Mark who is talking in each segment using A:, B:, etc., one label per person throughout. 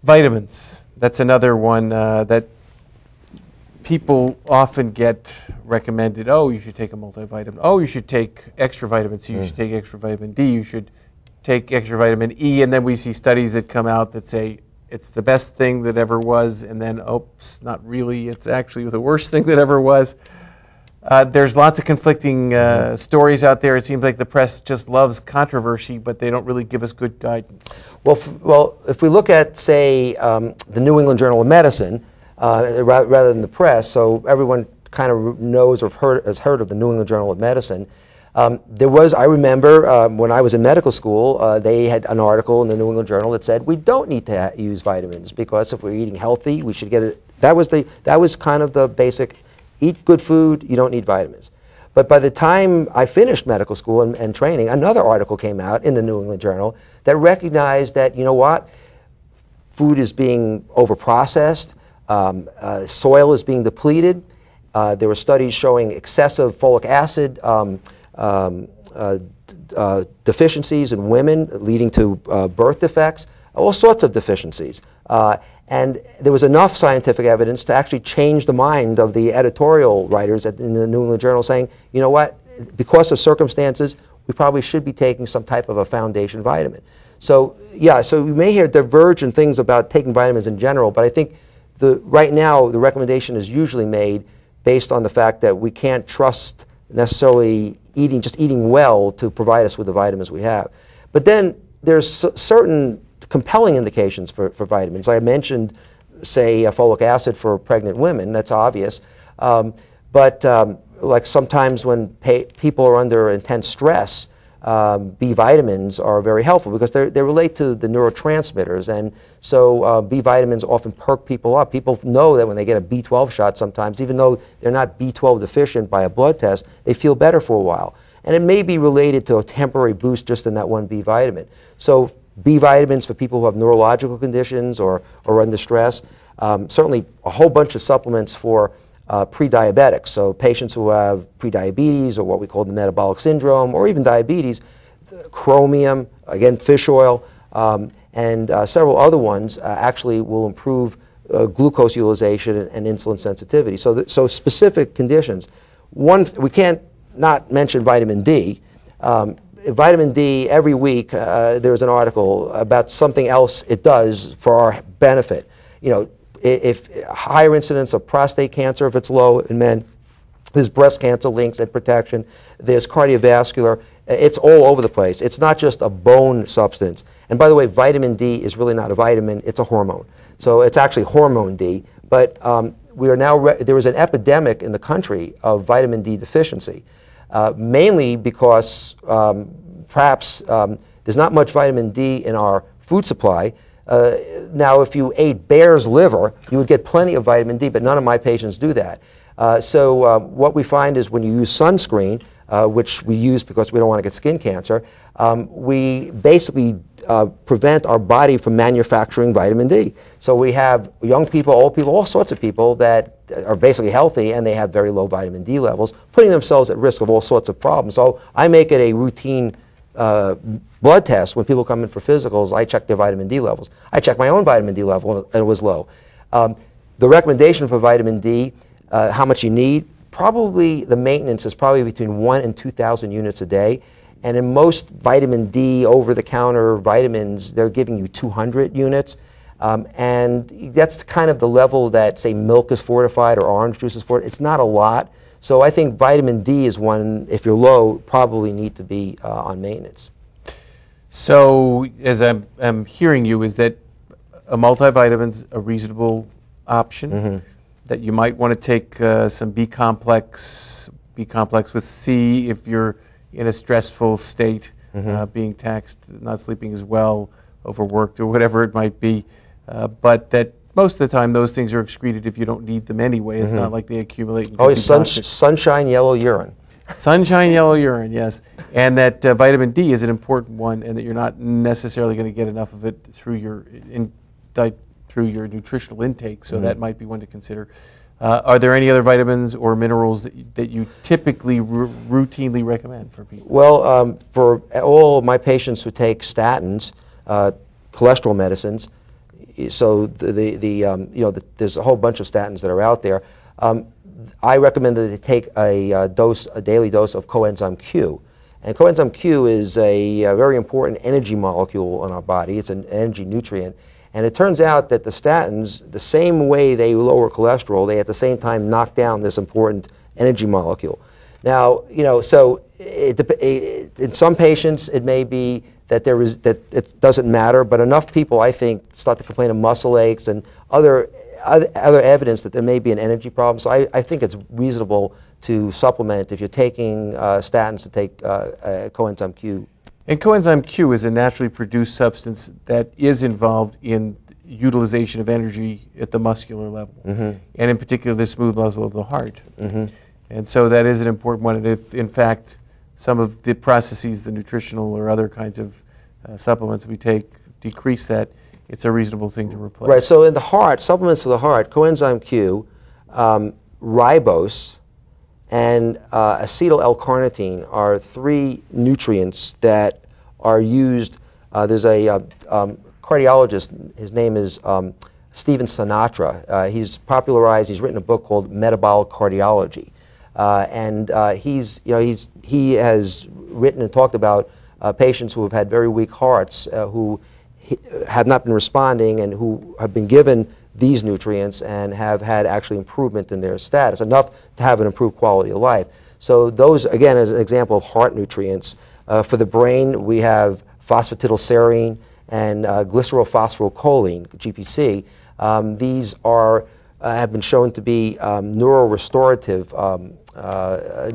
A: Vitamins. That's another one that people often get recommended. Oh, you should take a multivitamin. Oh, you should take extra vitamin C. You should take extra vitamin D. You should take extra vitamin E. And then we see studies that come out that say it's the best thing that ever was. And then, oops, not really. It's actually the worst thing that ever was. There's lots of conflicting stories out there. It seems like the press just loves controversy, but they don't really give us good guidance.
B: Well, if we look at, say, the New England Journal of Medicine, rather than the press, so everyone kind of knows or has heard of the New England Journal of Medicine. I remember when I was in medical school, they had an article in the New England Journal that said we don't need to use vitamins because if we're eating healthy, we should get it. That was kind of the basic. Eat good food, you don't need vitamins. But by the time I finished medical school and training, another article came out in the New England Journal that recognized that, you know what, food is being overprocessed, soil is being depleted. There were studies showing excessive folic acid deficiencies in women leading to birth defects, all sorts of deficiencies. And there was enough scientific evidence to actually change the mind of the editorial writers in the New England Journal saying, you know what, because of circumstances, we probably should be taking some type of a foundation vitamin. So yeah, so we may hear divergent things about taking vitamins in general, but I think right now the recommendation is usually made based on the fact that we can't trust necessarily just eating well to provide us with the vitamins we have. But then there's certain compelling indications for vitamins. I mentioned, say, folic acid for pregnant women. That's obvious. Like sometimes when people are under intense stress, B vitamins are very helpful because they relate to the neurotransmitters. And so B vitamins often perk people up. People know that when they get a B12 shot sometimes, even though they're not B12 deficient by a blood test, they feel better for a while. And it may be related to a temporary boost just in that one B vitamin. So B vitamins for people who have neurological conditions or under stress. Certainly a whole bunch of supplements for pre-diabetics. So patients who have prediabetes or what we call the metabolic syndrome or even diabetes, chromium, again fish oil, and several other ones actually will improve glucose utilization and insulin sensitivity. So specific conditions. We can't not mention vitamin D. Vitamin D, every week there's an article about something else it does for our benefit. You know, if higher incidence of prostate cancer if it's low in men, there's breast cancer links and protection, there's cardiovascular, it's all over the place. It's not just a bone substance. And by the way, vitamin D is really not a vitamin, it's a hormone. So it's actually hormone D, but we are now, there is an epidemic in the country of vitamin D deficiency. Mainly because perhaps there's not much vitamin D in our food supply. Now, if you ate bear's liver, you would get plenty of vitamin D, but none of my patients do that. So what we find is when you use sunscreen, which we use because we don't want to get skin cancer, we basically prevent our body from manufacturing vitamin D. So we have young people, old people, all sorts of people that are basically healthy and they have very low vitamin D levels, putting themselves at risk of all sorts of problems. So I make it a routine blood test when people come in for physicals. I check their vitamin D levels. I check my own vitamin D level and it was low. The recommendation for vitamin D, how much you need, probably the maintenance is probably between 1,000 and 2,000 units a day. And in most vitamin D over-the-counter vitamins, they're giving you 200 units. And that's kind of the level that, say, milk is fortified or orange juice is fortified. It's not a lot. So I think vitamin D is one, if you're low, probably need to be on maintenance.
A: So as I'm hearing you, is that a multivitamin's a reasonable option? That you might want to take some B complex with C if you're in a stressful state, being taxed, not sleeping as well, overworked, or whatever it might be. But that most of the time those things are excreted if you don't need them anyway. It's not like they accumulate. And
B: sunshine yellow urine.
A: Sunshine yellow urine, yes. And that vitamin D is an important one, and that you're not necessarily going to get enough of it through your nutritional intake, so that might be one to consider. Are there any other vitamins or minerals that you typically routinely recommend for people?
B: Well, for all my patients who take statins, cholesterol medicines, So there's a whole bunch of statins that are out there. I recommend that they take a daily dose of coenzyme Q. And coenzyme Q is a very important energy molecule in our body. It's an energy nutrient. And it turns out that the statins, the same way they lower cholesterol, they at the same time knock down this important energy molecule. Now, so in some patients it may be that it doesn't matter, but enough people, I think, start to complain of muscle aches and other evidence that there may be an energy problem. So I think it's reasonable to supplement if you're taking statins to take coenzyme Q.
A: And coenzyme Q is a naturally produced substance that is involved in utilization of energy at the muscular level, and in particular the smooth muscle of the heart. And so that is an important one. And if, in fact, some of the processes, the nutritional or other kinds of supplements we take decrease that, it's a reasonable thing to replace.
B: Right, so in the heart, supplements for the heart, coenzyme Q, ribose, and acetyl L-carnitine are three nutrients that are used. There's a cardiologist, his name is Stephen Sinatra. He's written a book called Metabolic Cardiology. He has written and talked about patients who have had very weak hearts who have not been responding and who have been given these nutrients and have had actually improvement in their status, enough to have an improved quality of life. So those, again, is an example of heart nutrients. For the brain, we have phosphatidylserine and glycerylphosphorylcholine, GPC. These have been shown to be neurorestorative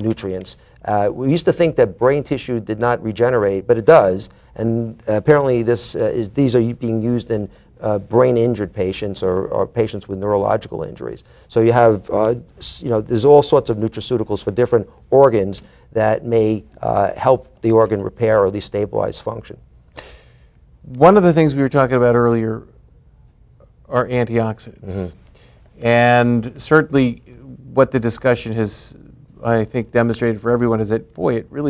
B: nutrients. We used to think that brain tissue did not regenerate, but it does. And apparently these are being used in brain-injured patients or patients with neurological injuries. So you have, there's all sorts of nutraceuticals for different organs that may help the organ repair or at least stabilize function.
A: One of the things we were talking about earlier are antioxidants. And certainly what the discussion has, I think, demonstrated for everyone is that, boy, it really